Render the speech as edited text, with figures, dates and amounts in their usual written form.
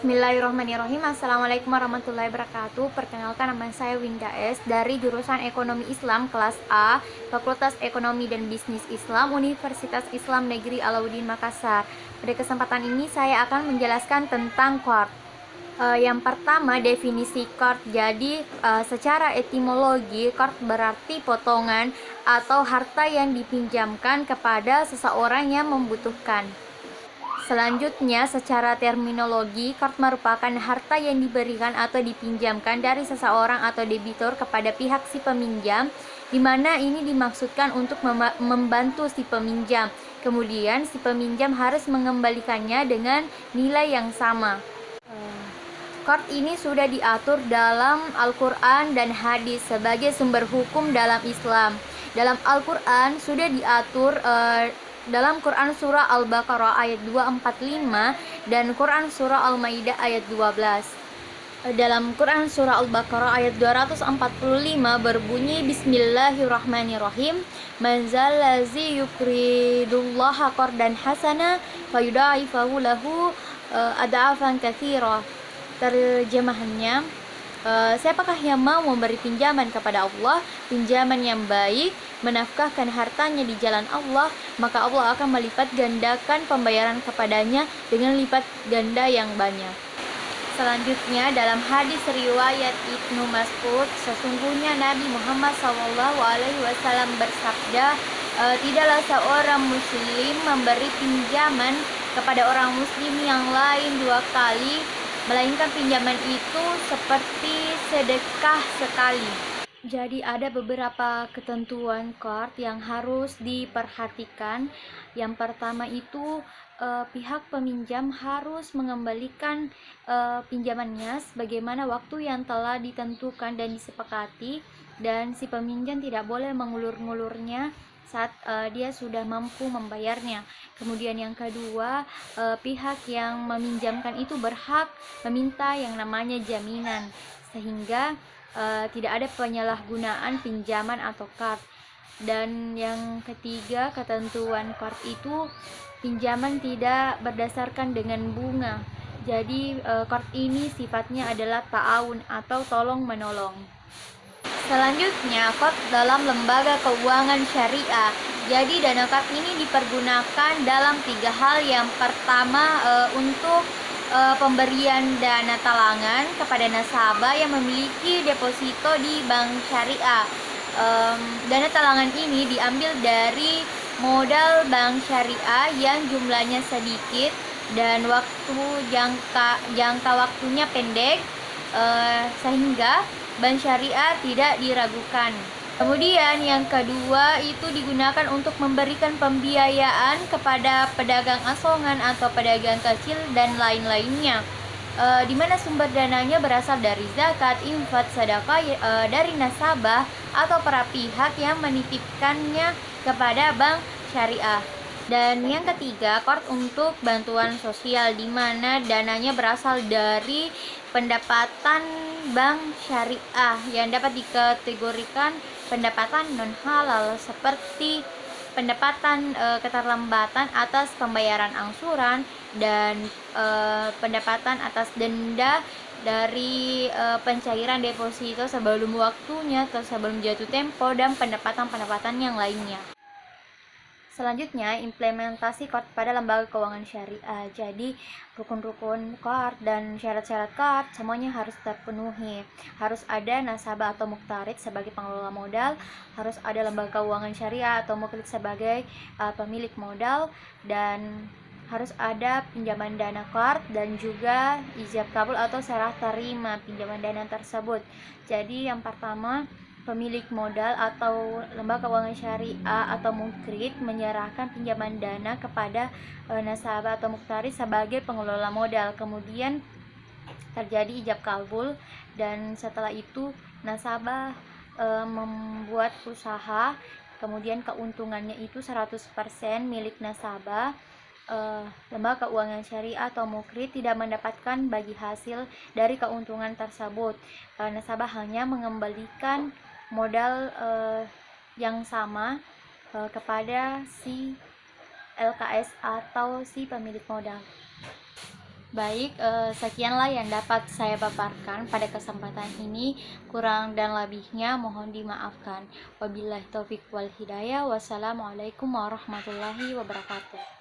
Bismillahirrahmanirrahim. Assalamualaikum warahmatullahi wabarakatuh. Perkenalkan, nama saya Winda S dari jurusan Ekonomi Islam kelas A, Fakultas Ekonomi dan Bisnis Islam, Universitas Islam Negeri Alauddin Makassar. Pada kesempatan ini saya akan menjelaskan tentang qard. Yang pertama, definisi qard. Jadi secara etimologi, qard berarti potongan atau harta yang dipinjamkan kepada seseorang yang membutuhkan. Selanjutnya, secara terminologi, qard merupakan harta yang diberikan atau dipinjamkan dari seseorang atau debitur kepada pihak si peminjam, di mana ini dimaksudkan untuk membantu si peminjam. Kemudian, si peminjam harus mengembalikannya dengan nilai yang sama. Qard ini sudah diatur dalam Al-Quran dan hadis sebagai sumber hukum dalam Islam. Dalam Al-Quran sudah diatur dalam Quran Surah Al-Baqarah ayat 245 dan Quran Surah Al-Maidah ayat 12. Dalam Quran Surah Al-Baqarah ayat 245 berbunyi, Bismillahirrahmanirrahim, Man zallazi yukridullaha qardan hasana fayudaifahu lahu ad'afan katsira. Terjemahannya, siapakah yang mau memberi pinjaman kepada Allah, pinjaman yang baik, menafkahkan hartanya di jalan Allah, maka Allah akan melipat gandakan pembayaran kepadanya dengan lipat ganda yang banyak. Selanjutnya, dalam hadis riwayat Ibnu Mas'ud, sesungguhnya Nabi Muhammad SAW bersabda, tidaklah seorang muslim memberi pinjaman kepada orang muslim yang lain dua kali, melainkan pinjaman itu seperti sedekah sekali. Jadi ada beberapa ketentuan qard yang harus diperhatikan. Yang pertama itu pihak peminjam harus mengembalikan pinjamannya sebagaimana waktu yang telah ditentukan dan disepakati, dan si peminjam tidak boleh mengulur-ngulurnya saat dia sudah mampu membayarnya. Kemudian yang kedua, pihak yang meminjamkan itu berhak meminta yang namanya jaminan, sehingga tidak ada penyalahgunaan pinjaman atau qard. Dan yang ketiga, ketentuan qard itu pinjaman tidak berdasarkan dengan bunga. Jadi qard ini sifatnya adalah ta'awun atau tolong menolong. Selanjutnya, qard dalam lembaga keuangan syariah. Jadi dana qard ini dipergunakan dalam tiga hal. Yang pertama, untuk pemberian dana talangan kepada nasabah yang memiliki deposito di bank syariah. Dana talangan ini diambil dari modal bank syariah yang jumlahnya sedikit dan jangka waktunya pendek, sehingga bank syariah tidak diragukan. Kemudian yang kedua itu digunakan untuk memberikan pembiayaan kepada pedagang asongan atau pedagang kecil dan lain-lainnya, di mana sumber dananya berasal dari zakat, infak, sedekah, dari nasabah atau para pihak yang menitipkannya kepada bank syariah. Dan yang ketiga, qard untuk bantuan sosial, di mana dananya berasal dari pendapatan bank syariah yang dapat dikategorikan pendapatan non halal, seperti pendapatan keterlambatan atas pembayaran angsuran dan pendapatan atas denda dari pencairan deposito sebelum waktunya atau sebelum jatuh tempo, dan pendapatan-pendapatan yang lainnya. Selanjutnya, implementasi qard pada lembaga keuangan syariah. Jadi rukun-rukun qard dan syarat-syarat qard semuanya harus terpenuhi. Harus ada nasabah atau muqtarid sebagai pengelola modal, harus ada lembaga keuangan syariah atau muqtarid sebagai pemilik modal, dan harus ada pinjaman dana qard dan juga ijab kabul atau serah terima pinjaman dana tersebut. Jadi yang pertama, pemilik modal atau lembaga keuangan syariah atau muqtarid menyerahkan pinjaman dana kepada nasabah atau muqtarid sebagai pengelola modal. Kemudian terjadi ijab kabul, dan setelah itu nasabah membuat usaha, kemudian keuntungannya itu 100% milik nasabah. Lembaga keuangan syariah atau muqtarid tidak mendapatkan bagi hasil dari keuntungan tersebut. Nasabah hanya mengembalikan modal yang sama kepada si LKS atau si pemilik modal. Baik, sekianlah yang dapat saya paparkan pada kesempatan ini. Kurang dan lebihnya mohon dimaafkan. Wabillahi taufiq wal hidayah. Wassalamualaikum warahmatullahi wabarakatuh.